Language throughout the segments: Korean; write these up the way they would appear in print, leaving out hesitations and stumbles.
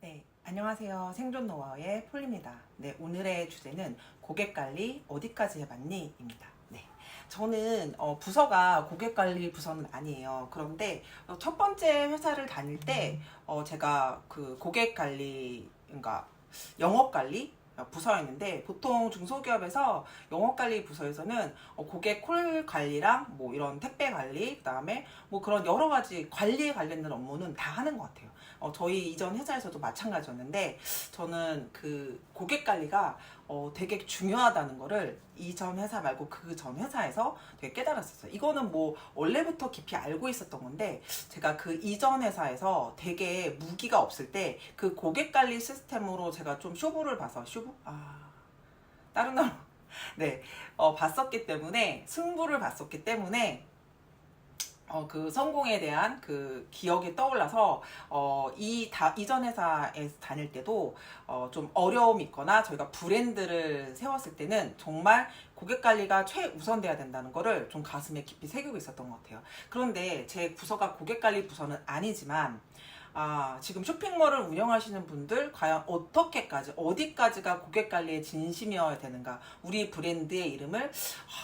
네, 안녕하세요. 생존 노하우의 폴입니다. 네, 오늘의 주제는 고객 관리 어디까지 해봤니? 입니다. 네, 저는 부서가 고객 관리 부서는 아니에요. 그런데 첫 번째 회사를 다닐 때 제가 그 고객 관리, 그러니까 영업 관리 부서였는데, 보통 중소기업에서 영업관리 부서에서는 고객 콜 관리랑 뭐 이런 택배 관리, 그다음에 뭐 그런 여러 가지 관리에 관련된 업무는 다 하는 것 같아요. 저희 이전 회사에서도 마찬가지였는데, 저는 그 고객 관리가 되게 중요하다는 거를 이전 회사 말고 그 전 회사에서 되게 깨달았었어요. 이거는 뭐 원래부터 깊이 알고 있었던 건데, 제가 그 이전 회사에서 되게 무기가 없을 때 그 고객 관리 시스템으로 제가 좀 쇼부를 봐서, 쇼부? 다른 나라 네, 봤었기 때문에, 승부를 봤었기 때문에 그 성공에 대한 그 기억이 떠올라서 이전 회사에 다닐 때도 좀 어려움이 있거나 저희가 브랜드를 세웠을 때는 정말 고객 관리가 최우선돼야 된다는 거를 좀 가슴에 깊이 새기고 있었던 것 같아요. 그런데 제 부서가 고객 관리 부서는 아니지만, 지금 쇼핑몰을 운영하시는 분들 과연 어디까지가 고객 관리의 진심이어야 되는가? 우리 브랜드의 이름을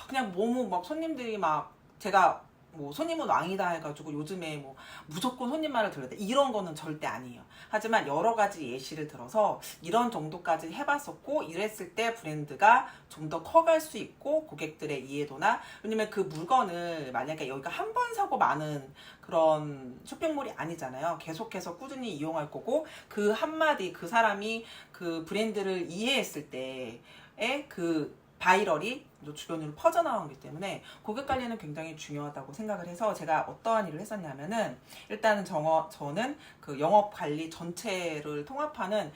그냥 너무 막 손님들이 막, 제가 뭐 손님은 왕이다 해가지고 요즘에 뭐 무조건 손님 말을 들어야 돼, 이런 거는 절대 아니에요. 하지만 여러 가지 예시를 들어서 이런 정도까지 해봤었고, 이랬을 때 브랜드가 좀 더 커갈 수 있고, 고객들의 이해도나, 왜냐면 그 물건을 만약에 여기가 한 번 사고 마는 그런 쇼핑몰이 아니잖아요. 계속해서 꾸준히 이용할 거고, 그 한마디, 그 사람이 그 브랜드를 이해했을 때의 그 바이럴이 주변으로 퍼져나오기 때문에 고객 관리는 굉장히 중요하다고 생각을 해서, 제가 어떠한 일을 했었냐면은, 일단은 저는 그 영업 관리 전체를 통합하는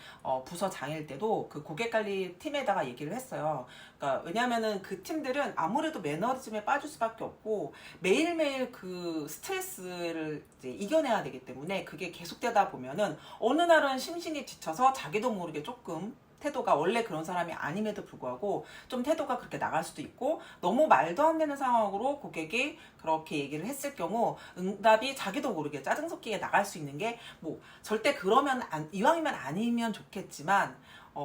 부서장일 때도 그 고객 관리 팀에다가 얘기를 했어요. 그러니까 왜냐면은 그 팀들은 아무래도 매너리즘에 빠질 수밖에 없고, 매일매일 그 스트레스를 이제 이겨내야 되기 때문에, 그게 계속되다 보면은 어느 날은 심신이 지쳐서 자기도 모르게 조금 태도가, 원래 그런 사람이 아님에도 불구하고 좀 태도가 그렇게 나갈 수도 있고, 너무 말도 안 되는 상황으로 고객이 그렇게 얘기를 했을 경우 응답이 자기도 모르게 짜증 섞이게 나갈 수 있는 게, 뭐 절대 그러면 이왕이면 아니면 좋겠지만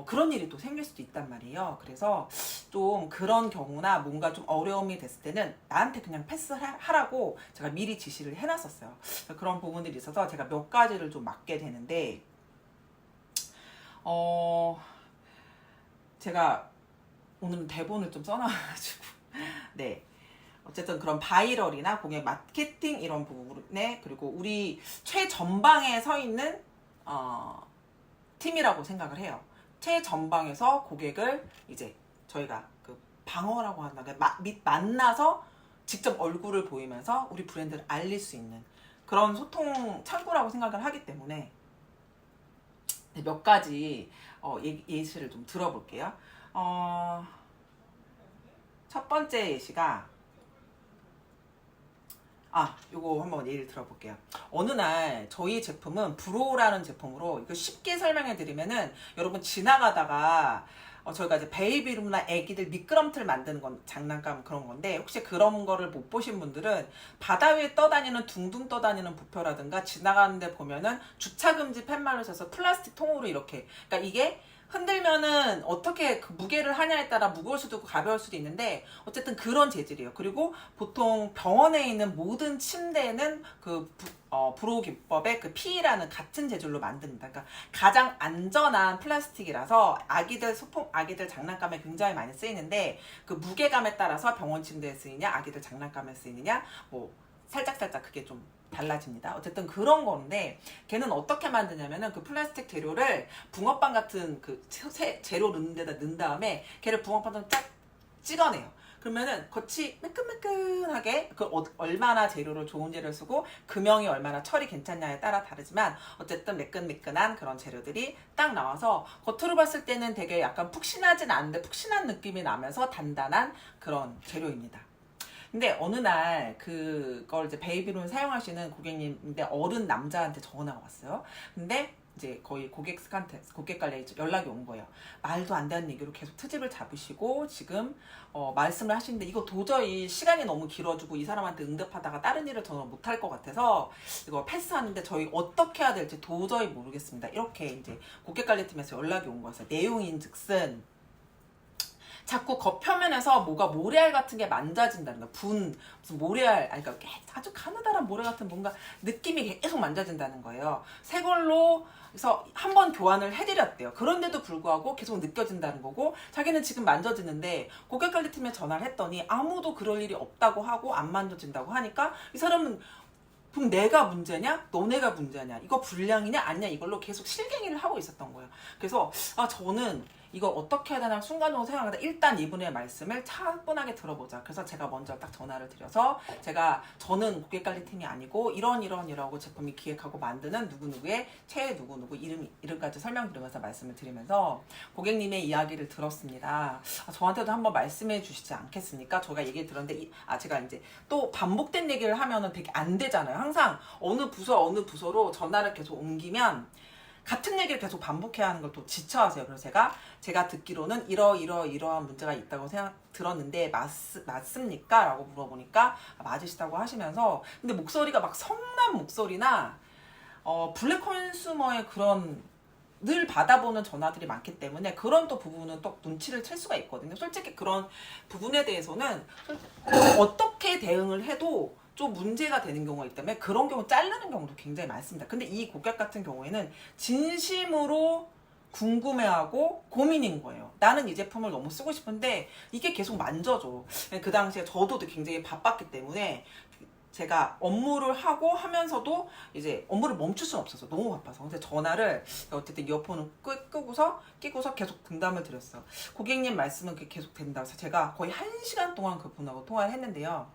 그런 일이 또 생길 수도 있단 말이에요. 그래서 좀 그런 경우나 뭔가 좀 어려움이 됐을 때는 나한테 그냥 패스하라고 제가 미리 지시를 해놨었어요. 그런 부분들이 있어서 제가 몇 가지를 좀 맡게 되는데, 어 제가 오늘은 대본을 좀 써놔가지고 네, 어쨌든 그런 바이럴이나 공약 마케팅 이런 부분에, 그리고 우리 최전방에 서 있는 팀이라고 생각을 해요. 최전방에서 고객을 이제 저희가 그 방어라고 한다, 만나서 직접 얼굴을 보이면서 우리 브랜드를 알릴 수 있는 그런 소통 창구라고 생각을 하기 때문에, 몇 가지 예시를 좀 들어볼게요. 첫 번째 예시가, 요거 한번 예를 들어볼게요. 어느 날 저희 제품은 브로라는 제품으로, 이거 쉽게 설명해 드리면은, 여러분 지나가다가 저희가 이제 베이비룸이나 애기들 미끄럼틀 만드는 건 장난감 그런 건데, 혹시 그런 거를 못 보신 분들은 바다 위에 떠다니는, 둥둥 떠다니는 부표라든가 지나가는데 보면은 주차금지 팻말로 써서 플라스틱 통으로 이렇게, 그러니까 이게 흔들면은 어떻게 그 무게를 하냐에 따라 무거울 수도 있고 가벼울 수도 있는데, 어쨌든 그런 재질이에요. 그리고 보통 병원에 있는 모든 침대는 그 브로우 기법의 그 P라는 같은 재질로 만듭니다. 그러니까 가장 안전한 플라스틱이라서 아기들 장난감에 굉장히 많이 쓰이는데, 그 무게감에 따라서 병원 침대에 쓰이냐, 아기들 장난감에 쓰이느냐, 뭐 살짝 그게 좀 달라집니다. 어쨌든 그런 건데, 걔는 어떻게 만드냐면은 그 플라스틱 재료를 붕어빵 같은 그 재료 넣는 데다 넣은 다음에 걔를 붕어빵처럼 쫙 찍어내요. 그러면은 겉이 매끈매끈하게, 얼마나 재료를 좋은 재료를 쓰고 금형이 얼마나 철이 괜찮냐에 따라 다르지만, 어쨌든 매끈매끈한 그런 재료들이 딱 나와서 겉으로 봤을 때는 되게 약간 푹신하진 않은데 푹신한 느낌이 나면서 단단한 그런 재료입니다. 근데 어느 날 그걸 이제 베이비룸 사용하시는 고객님인데, 어른 남자한테 전화가 왔어요. 근데 이제 거의 고객 관리에 연락이 온 거예요. 말도 안 되는 얘기로 계속 트집을 잡으시고 지금 말씀을 하시는데 이거 도저히 시간이 너무 길어지고 이 사람한테 응답하다가 다른 일을 저는 못할 것 같아서 이거 패스하는데 저희 어떻게 해야 될지 도저히 모르겠습니다. 이렇게 이제 고객관리팀에서 연락이 온 거였어요. 내용인즉슨 자꾸 겉표면에서 뭐가 모래알 같은 게 만져진다는 거야. 무슨 모래알, 아니, 그러니까 아주 가느다란 모래 같은 뭔가 느낌이 계속 만져진다는 거예요. 새 걸로, 그래서 한 번 교환을 해드렸대요. 그런데도 불구하고 계속 느껴진다는 거고, 자기는 지금 만져지는데, 고객관리팀에 전화를 했더니 아무도 그럴 일이 없다고 하고, 안 만져진다고 하니까, 이 사람은 그럼 내가 문제냐? 너네가 문제냐? 이거 불량이냐? 아니냐? 이걸로 계속 실갱이를 하고 있었던 거예요. 그래서 저는 이걸 어떻게 해야 되나 순간적으로 생각하다 일단 이분의 말씀을 차분하게 들어보자. 그래서 제가 먼저 딱 전화를 드려서 저는 고객관리팀이 아니고 이러고 제품이 기획하고 만드는 누구누구의 최 누구누구 이름까지 설명드리면서 말씀을 드리면서 고객님의 이야기를 들었습니다. 저한테도 한번 말씀해 주시지 않겠습니까? 저가 얘기 들었는데 제가 이제 또 반복된 얘기를 하면은 되게 안 되잖아요. 항상 어느 부서로 전화를 계속 옮기면 같은 얘기를 계속 반복해야 하는 걸 또 지쳐하세요. 그래서 제가 듣기로는 이러한 문제가 있다고 들었는데 맞습니까? 라고 물어보니까 맞으시다고 하시면서 근데 목소리가 막 성난 목소리나 블랙 컨슈머의 그런 늘 받아보는 전화들이 많기 때문에 그런 또 부분은 또 눈치를 챌 수가 있거든요. 솔직히 그런 부분에 대해서는 어떻게 대응을 해도 좀 문제가 되는 경우가 있기 때문에 그런 경우 자르는 경우도 굉장히 많습니다. 근데 이 고객 같은 경우에는 진심으로 궁금해하고 고민인 거예요. 나는 이 제품을 너무 쓰고 싶은데 이게 계속 만져줘. 그 당시에 저도 굉장히 바빴기 때문에 제가 업무를 하고 하면서도 이제 업무를 멈출 수는 없어서 너무 바빠서 근데 전화를 어쨌든 이어폰을 끼고서 계속 등담을 드렸어요. 고객님 말씀은 계속 된다고 해서 제가 거의 1시간 동안 그분하고 통화를 했는데요.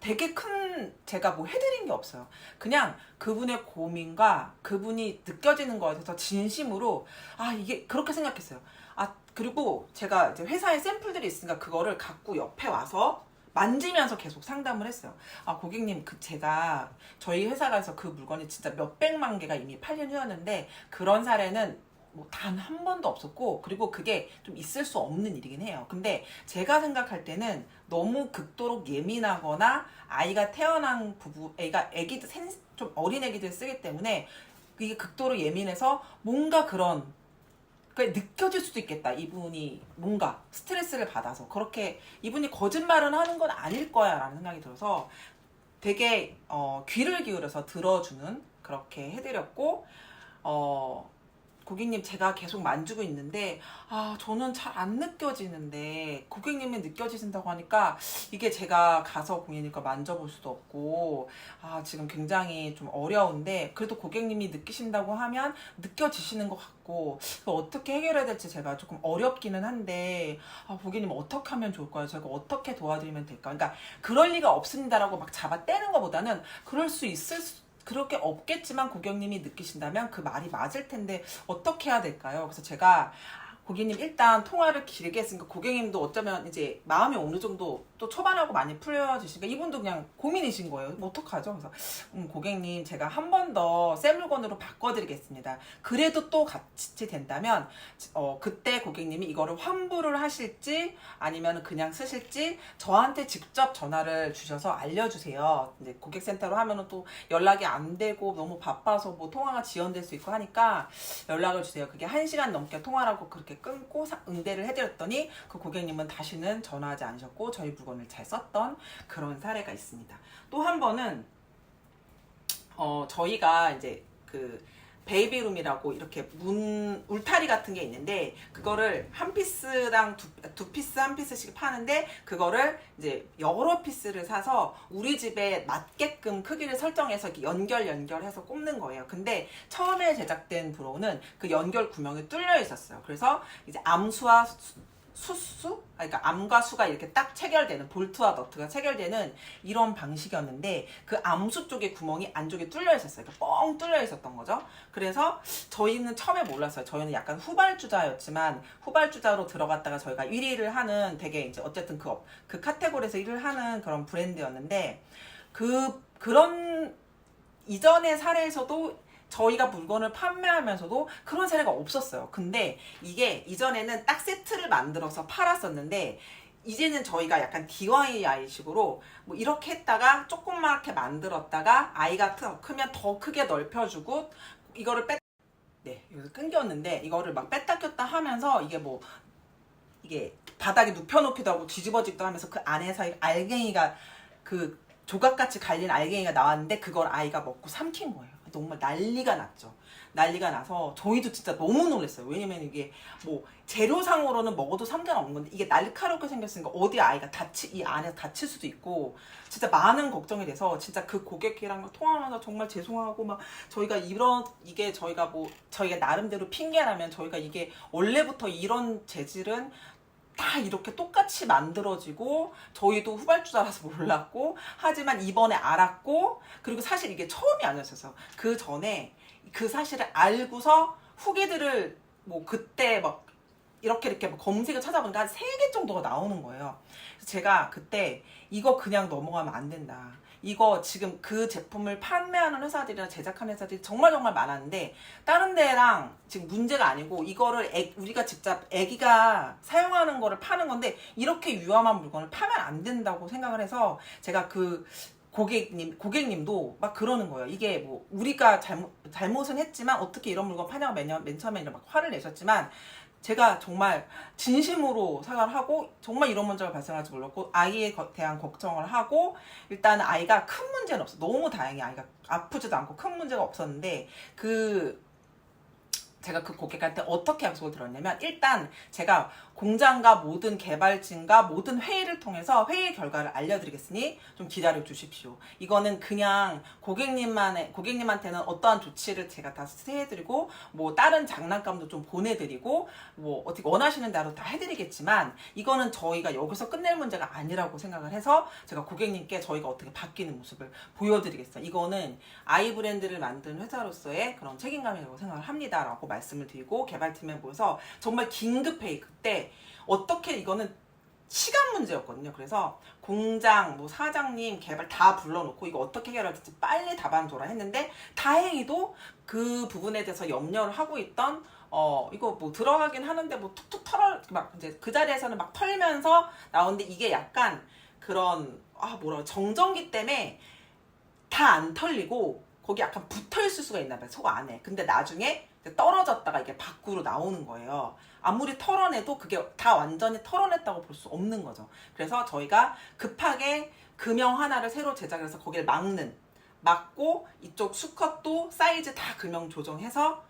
되게 큰 제가 뭐 해드린 게 없어요. 그냥 그분의 고민과 그분이 느껴지는 거에 대해서 진심으로 이게 그렇게 생각했어요. 그리고 제가 이제 회사에 샘플들이 있으니까 그거를 갖고 옆에 와서 만지면서 계속 상담을 했어요. 고객님, 제가 저희 회사가 해서 그 물건이 진짜 몇백만 개가 이미 팔린 후였는데 그런 사례는 뭐 단 한 번도 없었고 그리고 그게 좀 있을 수 없는 일이긴 해요. 근데 제가 생각할 때는 너무 극도로 예민하거나 아이가 태어난 애기들 좀 어린 애기들 쓰기 때문에 이게 극도로 예민해서 뭔가 그런 느껴질 수도 있겠다. 이분이 뭔가 스트레스를 받아서 그렇게 이분이 거짓말은 하는 건 아닐 거야 라는 생각이 들어서 되게 귀를 기울여서 들어주는 그렇게 해드렸고 고객님 제가 계속 만지고 있는데 저는 잘 안 느껴지는데 고객님이 느껴지신다고 하니까 이게 제가 가서 고객님과 만져볼 수도 없고 지금 굉장히 좀 어려운데 그래도 고객님이 느끼신다고 하면 느껴지시는 것 같고 어떻게 해결해야 될지 제가 조금 어렵기는 한데 고객님 어떻게 하면 좋을까요? 제가 어떻게 도와드리면 될까요? 그러니까 그럴 리가 없습니다라고 막 잡아떼는 것보다는 그렇게 없겠지만 고객님이 느끼신다면 그 말이 맞을 텐데 어떻게 해야 될까요? 그래서 제가 고객님 일단 통화를 길게 했으니까 고객님도 어쩌면 이제 마음이 어느 정도 또 초반하고 많이 풀려지시니까 이분도 그냥 고민이신 거예요. 뭐 어떡하죠? 그래서 고객님 제가 한 번 더 새 물건으로 바꿔드리겠습니다. 그래도 또 같이 된다면 그때 고객님이 이거를 환불을 하실지 아니면 그냥 쓰실지 저한테 직접 전화를 주셔서 알려주세요. 이제 고객센터로 하면은 또 연락이 안 되고 너무 바빠서 뭐 통화가 지연될 수 있고 하니까 연락을 주세요. 그게 1시간 넘게 통화라고 그렇게 끊고 응대를 해드렸더니 그 고객님은 다시는 전화하지 않으셨고 저희 물건을 잘 썼던 그런 사례가 있습니다. 또 한 번은 저희가 이제 그 베이비룸이라고 이렇게 울타리 같은 게 있는데 그거를 한 피스당 두 피스 한 피스씩 파는데 그거를 이제 여러 피스를 사서 우리 집에 맞게끔 크기를 설정해서 이렇게 연결해서 꼽는 거예요. 근데 처음에 제작된 브로우는 그 연결 구멍이 뚫려 있었어요. 그래서 이제 암수와 그러니까 암과 수가 이렇게 딱 체결되는 볼트와 너트가 체결되는 이런 방식이었는데 그 암수 쪽에 구멍이 안쪽에 뚫려 있었어요. 그러니까 뻥 뚫려 있었던 거죠. 그래서 저희는 처음에 몰랐어요. 저희는 약간 후발주자였지만 후발주자로 들어갔다가 저희가 1위를 하는 되게 이제 어쨌든 그 카테고리에서 1위를 하는 그런 브랜드였는데 그런 이전의 사례에서도 저희가 물건을 판매하면서도 그런 사례가 없었어요. 근데 이게 이전에는 딱 세트를 만들어서 팔았었는데 이제는 저희가 약간 DIY식으로 뭐 이렇게 했다가 조금맣게 만들었다가 아이가 크면 더 크게 넓혀주고 이거를 네, 여기서 끊겼는데 이거를 막 뺐다 꼈다 하면서 이게 뭐 이게 바닥에 눕혀놓기도 하고 뒤집어지기도 하면서 그 안에서 알갱이가 그 조각같이 갈린 알갱이가 나왔는데 그걸 아이가 먹고 삼킨 거예요. 정말 난리가 났죠. 난리가 나서 저희도 진짜 너무 놀랐어요. 왜냐면 이게 뭐 재료상으로는 먹어도 상관없는 건데 이게 날카롭게 생겼으니까 어디 아이가 이 안에서 다칠 수도 있고 진짜 많은 걱정이 돼서 진짜 그 고객이랑 통화하면서 정말 죄송하고 막 저희가 이게 저희가 나름대로 핑계라면 저희가 이게 원래부터 이런 재질은 다 이렇게 똑같이 만들어지고 저희도 후발주자라서 몰랐고 하지만 이번에 알았고 그리고 사실 이게 처음이 아니었어요. 그 전에 그 사실을 알고서 후기들을 뭐 그때 막 이렇게 검색을 찾아보니까 한 3개 정도가 나오는 거예요. 그래서 제가 그때 이거 그냥 넘어가면 안 된다. 이거 지금 그 제품을 판매하는 회사들이나 제작하는 회사들이 정말 많았는데 다른 데랑 지금 문제가 아니고 이거를 우리가 직접 애기가 사용하는 거를 파는 건데 이렇게 위험한 물건을 파면 안 된다고 생각을 해서 제가 그 고객님도 막 그러는 거예요. 이게 뭐 우리가 잘못은 했지만 어떻게 이런 물건 파냐고 맨 처음에 막 화를 내셨지만 제가 정말 진심으로 사과를 하고 정말 이런 문제가 발생할 줄 몰랐고 아이에 대한 걱정을 하고 일단 아이가 큰 문제는 없어. 너무 다행히 아이가 아프지도 않고 큰 문제가 없었는데 제가 그 고객한테 어떻게 약속을 들었냐면 일단 제가 공장과 모든 개발진과 모든 회의를 통해서 회의 결과를 알려드리겠으니 좀 기다려 주십시오. 이거는 그냥 고객님한테는 어떠한 조치를 제가 다 해드리고 뭐 다른 장난감도 좀 보내드리고 뭐 어떻게 원하시는 대로 다 해드리겠지만 이거는 저희가 여기서 끝낼 문제가 아니라고 생각을 해서 제가 고객님께 저희가 어떻게 바뀌는 모습을 보여드리겠어요. 이거는 아이 브랜드를 만든 회사로서의 그런 책임감이라고 생각을 합니다라고 말씀을 드리고 개발팀에 모여서 정말 긴급회의 그때 어떻게 이거는 시간 문제였거든요. 그래서 공장, 뭐 사장님, 개발 다 불러놓고 이거 어떻게 해결할지 빨리 답안 줘라 했는데 다행히도 그 부분에 대해서 염려를 하고 있던 이거 뭐 들어가긴 하는데 뭐 툭툭 막 이제 그 자리에서는 막 털면서 나오는데 이게 약간 그런 정전기 때문에 다 안 털리고 거기 약간 붙어 있을 수가 있나 봐요. 속 안에. 근데 나중에 떨어졌다가 이게 밖으로 나오는 거예요. 아무리 털어내도 그게 다 완전히 털어냈다고 볼 수 없는 거죠. 그래서 저희가 급하게 금형 하나를 새로 제작해서 거기를 막고 이쪽 수컷도 사이즈 다 금형 조정해서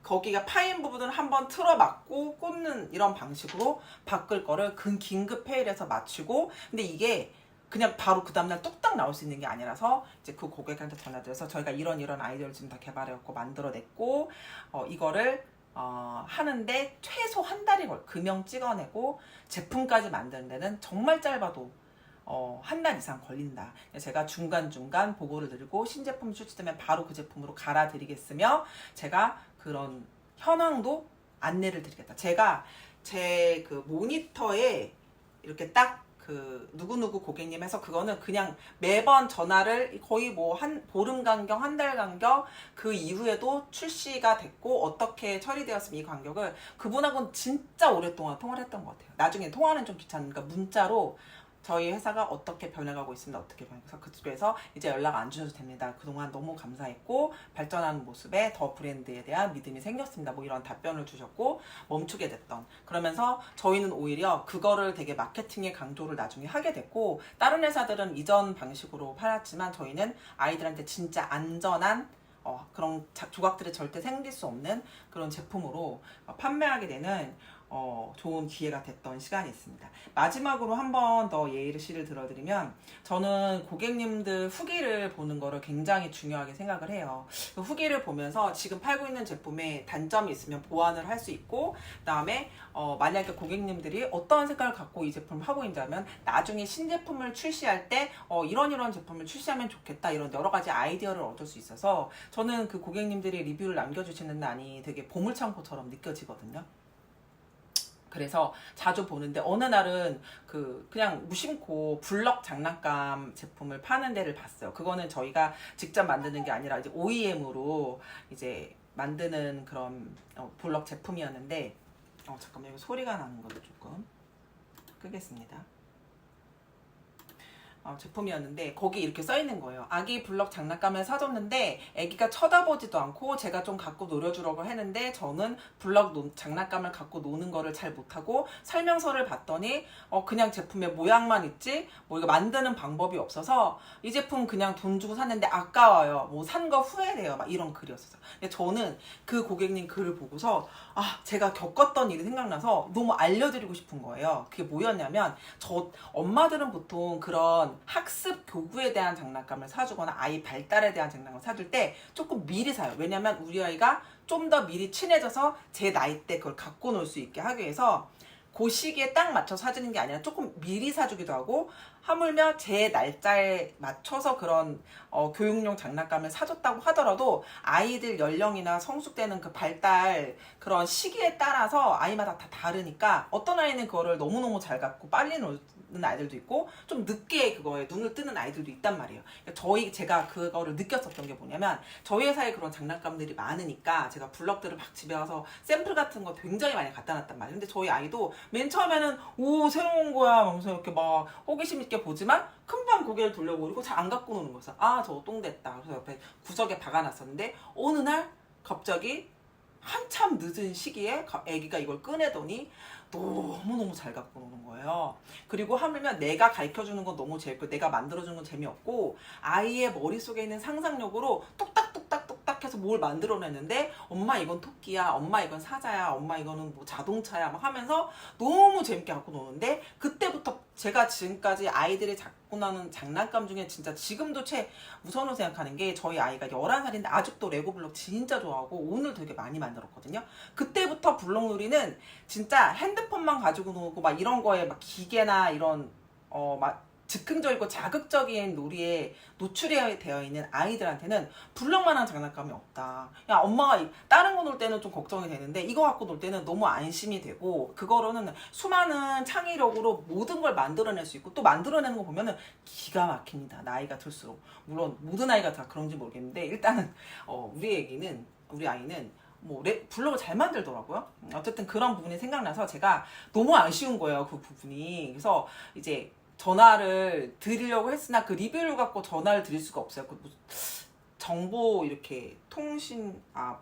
거기가 파인 부분을 한번 틀어 막고 꽂는 이런 방식으로 바꿀 거를 긴급 회의를 해서 맞추고 근데 이게 그냥 바로 그 다음날 뚝딱 나올 수 있는 게 아니라서 이제 그 고객한테 전화드려서 저희가 이런 아이디어를 지금 다 개발해갖고 만들어냈고 이거를 하는데 최소 한 달이 금형 찍어내고 제품까지 만드는 데는 정말 짧아도 한 달 이상 걸린다. 제가 중간중간 보고를 드리고 신제품 출시되면 바로 그 제품으로 갈아드리겠으며 제가 그런 현황도 안내를 드리겠다. 제가 제 그 모니터에 이렇게 딱 그 누구누구 고객님 해서 그거는 그냥 매번 전화를 거의 뭐 보름 간격, 한 달 간격 그 이후에도 출시가 됐고 어떻게 처리되었으면 이 간격을 그분하고는 진짜 오랫동안 통화를 했던 것 같아요. 나중에 통화는 좀 귀찮으니까 문자로 저희 회사가 어떻게 변해가고 있습니다. 어떻게 변해서 그쪽에서 이제 연락 안 주셔도 됩니다. 그동안 너무 감사했고 발전하는 모습에 더 브랜드에 대한 믿음이 생겼습니다. 뭐 이런 답변을 주셨고 멈추게 됐던 그러면서 저희는 오히려 그거를 되게 마케팅에 강조를 나중에 하게 됐고 다른 회사들은 이전 방식으로 팔았지만 저희는 아이들한테 진짜 안전한 그런 조각들이 절대 생길 수 없는 그런 제품으로 판매하게 되는 좋은 기회가 됐던 시간이 있습니다. 마지막으로 한 번 더 예시를 들어드리면 저는 고객님들 후기를 보는 거를 굉장히 중요하게 생각을 해요. 그 후기를 보면서 지금 팔고 있는 제품에 단점이 있으면 보완을 할 수 있고 그 다음에 만약에 고객님들이 어떤 색깔을 갖고 이 제품을 하고 있다면 나중에 신제품을 출시할 때 이런 제품을 출시하면 좋겠다 이런 여러 가지 아이디어를 얻을 수 있어서 저는 그 고객님들이 리뷰를 남겨주시는 날이 되게 보물창고처럼 느껴지거든요. 그래서 자주 보는데 어느 날은 그냥 무심코 블럭 장난감 제품을 파는 데를 봤어요. 그거는 저희가 직접 만드는 게 아니라 이제 OEM으로 이제 만드는 그런 블럭 제품이었는데 잠깐만, 이거 소리가 나는 걸로 조금 끄겠습니다. 제품이었는데 거기 이렇게 써 있는 거예요. 아기 블럭 장난감을 사줬는데 아기가 쳐다보지도 않고 제가 좀 갖고 놀아주려고 했는데 저는 블럭 장난감을 갖고 노는 거를 잘 못하고 설명서를 봤더니 그냥 제품의 모양만 있지 뭐 이거 만드는 방법이 없어서 이 제품 그냥 돈 주고 샀는데 아까워요. 뭐 산 거 후회돼요. 막 이런 글이었어요. 근데 저는 그 고객님 글을 보고서 제가 겪었던 일이 생각나서 너무 알려드리고 싶은 거예요. 그게 뭐였냐면 엄마들은 보통 그런 학습 교구에 대한 장난감을 사주거나 아이 발달에 대한 장난감을 사줄 때 조금 미리 사요. 왜냐면 우리 아이가 좀 더 미리 친해져서 제 나이 때 그걸 갖고 놀 수 있게 하기 위해서 그 시기에 딱 맞춰 사주는 게 아니라 조금 미리 사주기도 하고, 하물며 제 날짜에 맞춰서 그런 교육용 장난감을 사줬다고 하더라도 아이들 연령이나 성숙되는 그 발달 그런 시기에 따라서 아이마다 다 다르니까 어떤 아이는 그거를 너무너무 잘 갖고 빨리 놀는 아이들도 있고 좀 늦게 그거에 눈을 뜨는 아이들도 있단 말이에요. 그러니까 제가 그거를 느꼈었던 게 뭐냐면 저희 회사에 그런 장난감들이 많으니까 제가 블럭들을 막 집에 와서 샘플 같은 거 굉장히 많이 갖다 놨단 말이에요. 근데 저희 아이도 맨 처음에는 오 새로운 거야 하면서 이렇게 막 호기심 있게 보지만 금방 고개를 돌려버리고 잘 안 갖고 노는 거였어. 저거 똥 됐다. 그래서 옆에 구석에 박아놨었는데 어느 날 갑자기 한참 늦은 시기에 애기가 이걸 꺼내더니 너무너무 잘 갖고 노는 거예요. 그리고 하물며 내가 가르쳐주는 건 너무 재밌고 내가 만들어주는 건 재미없고 아이의 머릿속에 있는 상상력으로 뚝딱뚝딱 해서 뭘 만들어냈는데 엄마 이건 토끼야, 엄마 이건 사자야, 엄마 이거는 뭐 자동차야 막 하면서 너무 재밌게 갖고 노는데, 그때부터 제가 지금까지 아이들이 갖고 나는 장난감 중에 진짜 지금도 우선으로 생각하는 게 저희 아이가 11살인데 아직도 레고 블록 진짜 좋아하고 오늘 되게 많이 만들었거든요. 그때부터 블록놀이는 진짜 핸드폰만 가지고 노고 막 이런 거에 막 기계나 이런 막 즉흥적이고 자극적인 놀이에 노출이 되어 있는 아이들한테는 블럭만한 장난감이 없다. 야, 엄마가 다른 거 놀 때는 좀 걱정이 되는데 이거 갖고 놀 때는 너무 안심이 되고, 그거로는 수많은 창의력으로 모든 걸 만들어낼 수 있고, 또 만들어내는 거 보면은 기가 막힙니다. 나이가 들수록. 물론 모든 아이가 다 그런지 모르겠는데 일단은 우리 아이는 뭐 블럭을 잘 만들더라고요. 어쨌든 그런 부분이 생각나서 제가 너무 아쉬운 거예요, 그 부분이. 그래서 이제 전화를 드리려고 했으나 그 리뷰를 갖고 전화를 드릴 수가 없어요. 정보 이렇게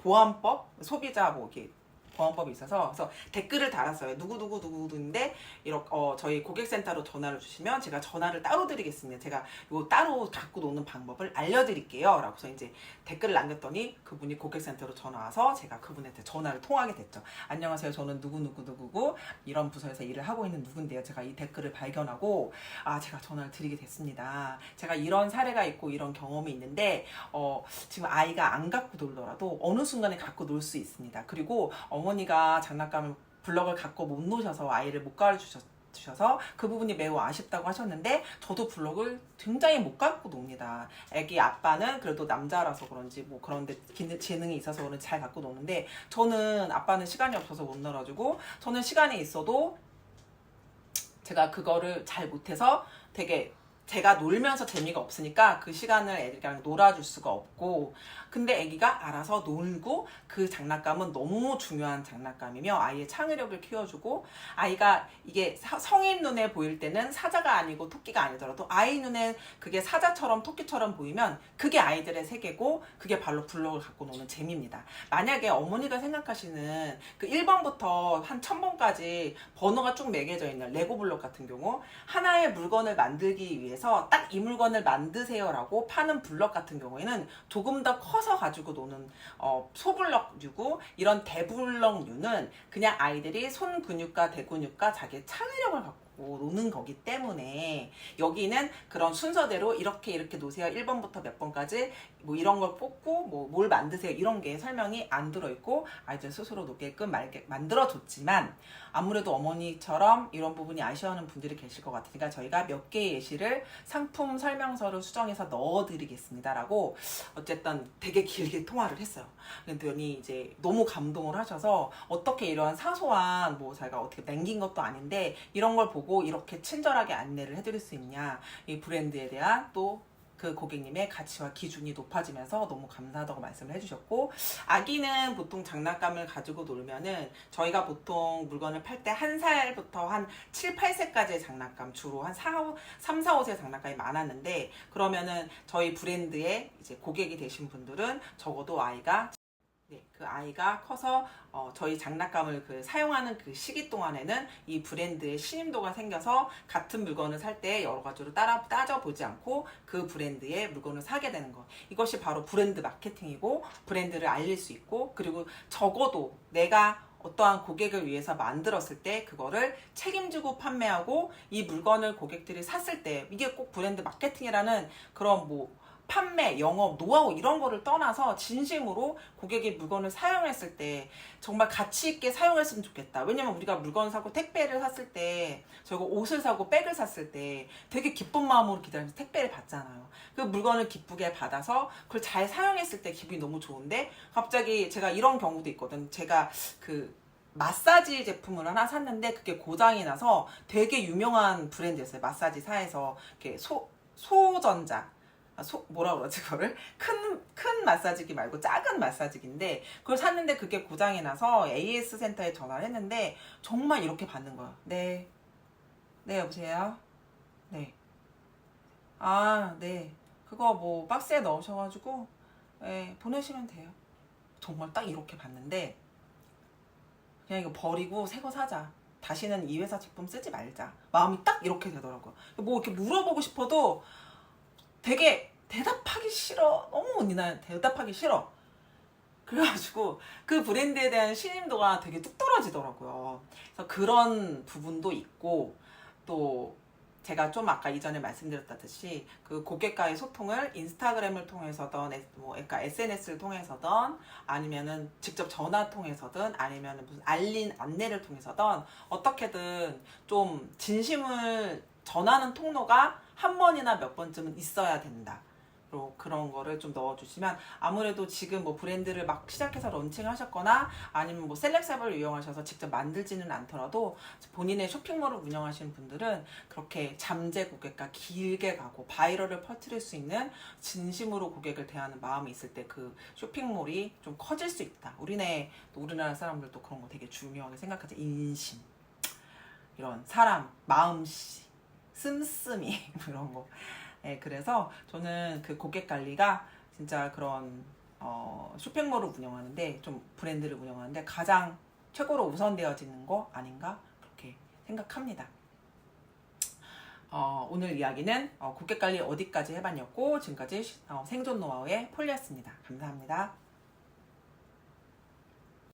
보안법, 소비자 뭐 이렇게 보안법이 있어서, 그래서 댓글을 달았어요. 누구인데 이렇게 저희 고객센터로 전화를 주시면 제가 전화를 따로 드리겠습니다. 제가 요 따로 갖고 노는 방법을 알려드릴게요. 라고서 이제 댓글을 남겼더니 그분이 고객센터로 전화 와서 제가 그분한테 전화를 통하게 됐죠. 안녕하세요. 저는 누구고 이런 부서에서 일을 하고 있는 누군데요. 제가 이 댓글을 발견하고 제가 전화를 드리게 됐습니다. 제가 이런 사례가 있고 이런 경험이 있는데 지금 아이가 안 갖고 놀더라도 어느 순간에 갖고 놀 수 있습니다. 그리고 어머니가 블럭을 갖고 못 노셔서 아이를 못 가르쳐주셔서 그 부분이 매우 아쉽다고 하셨는데, 저도 블럭을 굉장히 못 갖고 놉니다. 애기 아빠는 그래도 남자라서 그런지 뭐 그런데 재능이 있어서 그런지 잘 갖고 노는데, 저는 아빠는 시간이 없어서 못 놀아주고, 저는 시간이 있어도 제가 그거를 잘 못해서 되게 제가 놀면서 재미가 없으니까 그 시간을 애들이랑 놀아줄 수가 없고, 근데 애기가 알아서 놀고 그 장난감은 너무 중요한 장난감이며 아이의 창의력을 키워주고, 아이가 이게 성인 눈에 보일 때는 사자가 아니고 토끼가 아니더라도 아이 눈에 그게 사자처럼 토끼처럼 보이면 그게 아이들의 세계고 그게 바로 블럭을 갖고 노는 재미입니다. 만약에 어머니가 생각하시는 그 1번부터 한 1000번까지 번호가 쭉 매겨져 있는 레고 블럭 같은 경우, 하나의 물건을 만들기 위해서 딱 이 물건을 만드세요 라고 파는 블럭 같은 경우에는 조금 더 커서 가지고 노는 소블럭류고, 이런 대블럭류는 그냥 아이들이 손 근육과 대근육과 자기의 창의력을 갖고 갖고 노는 거기 때문에 여기는 그런 순서대로 이렇게 놓으세요. 1번부터 몇 번까지 뭐 이런 걸 뽑고 뭐 뭘 만드세요. 이런 게 설명이 안 들어있고 아이들 스스로 놓게끔 만들어줬지만 아무래도 어머니처럼 이런 부분이 아쉬워하는 분들이 계실 것 같으니까 저희가 몇 개의 예시를 상품 설명서를 수정해서 넣어드리겠습니다라고 어쨌든 되게 길게 통화를 했어요. 그랬더니 이제 너무 감동을 하셔서 어떻게 이러한 사소한 뭐 제가 어떻게 남긴 것도 아닌데 이런 걸 보고 이렇게 친절하게 안내를 해드릴 수 있냐, 이 브랜드에 대한 또 그 고객님의 가치와 기준이 높아지면서 너무 감사하다고 말씀을 해주셨고, 아기는 보통 장난감을 가지고 놀면은 저희가 보통 물건을 팔 때 1살부터 한 7, 8세까지의 장난감, 주로 한 3, 4, 5세 장난감이 많았는데, 그러면은 저희 브랜드의 이제 고객이 되신 분들은 적어도 그 아이가 커서 저희 장난감을 사용하는 그 시기 동안에는 이 브랜드의 신임도가 생겨서 같은 물건을 살 때 여러 가지로 따져보지 않고 그 브랜드의 물건을 사게 되는 것. 이것이 바로 브랜드 마케팅이고 브랜드를 알릴 수 있고, 그리고 적어도 내가 어떠한 고객을 위해서 만들었을 때 그거를 책임지고 판매하고 이 물건을 고객들이 샀을 때 이게 꼭 브랜드 마케팅이라는 그런 뭐 판매, 영업, 노하우 이런 거를 떠나서 진심으로 고객이 물건을 사용했을 때 정말 가치 있게 사용했으면 좋겠다. 왜냐면 우리가 물건을 사고 택배를 샀을 때, 저희가 옷을 사고 백을 샀을 때 되게 기쁜 마음으로 기다리면서 택배를 받잖아요. 그 물건을 기쁘게 받아서 그걸 잘 사용했을 때 기분이 너무 좋은데 갑자기 제가 이런 경우도 있거든. 제가 그 마사지 제품을 하나 샀는데 그게 고장이 나서 되게 유명한 브랜드였어요. 마사지사에서 이렇게 소전자. 뭐라 그러지, 그거를? 큰 마사지기 말고 작은 마사지기인데, 그걸 샀는데 그게 고장이 나서 AS 센터에 전화를 했는데, 정말 이렇게 받는 거야. 네. 네, 여보세요? 네. 아, 네. 그거 뭐 박스에 넣으셔가지고, 네, 보내시면 돼요. 정말 딱 이렇게 받는데, 그냥 이거 버리고 새 거 사자. 다시는 이 회사 제품 쓰지 말자. 마음이 딱 이렇게 되더라고요. 뭐 이렇게 물어보고 싶어도, 되게 대답하기 싫어. 너무 언니나 대답하기 싫어. 그래가지고 그 브랜드에 대한 신임도가 되게 뚝 떨어지더라고요. 그래서 그런 부분도 있고, 또 제가 좀 아까 이전에 말씀드렸다듯이 그 고객과의 소통을 인스타그램을 통해서든 뭐 그러니까 SNS를 통해서든 아니면은 직접 전화 통해서든 아니면은 무슨 안내를 통해서든 어떻게든 좀 진심을 전하는 통로가 한 번이나 몇 번쯤은 있어야 된다. 그런 거를 좀 넣어주시면, 아무래도 지금 뭐 브랜드를 막 시작해서 런칭하셨거나 아니면 뭐 셀렉샵을 이용하셔서 직접 만들지는 않더라도 본인의 쇼핑몰을 운영하시는 분들은 그렇게 잠재 고객과 길게 가고 바이럴을 퍼뜨릴 수 있는 진심으로 고객을 대하는 마음이 있을 때 그 쇼핑몰이 좀 커질 수 있다. 우리나라 사람들도 그런 거 되게 중요하게 생각하죠. 인심, 이런 사람, 마음씨, 씀씀이 이런 거. 네, 그래서 저는 그 고객 관리가 진짜 그런 쇼핑몰을 운영하는데, 좀 브랜드를 운영하는데 가장 최고로 우선되어지는 거 아닌가 그렇게 생각합니다. 오늘 이야기는 고객 관리 어디까지 해봤냐고, 지금까지 생존 노하우의 폴리였습니다. 감사합니다.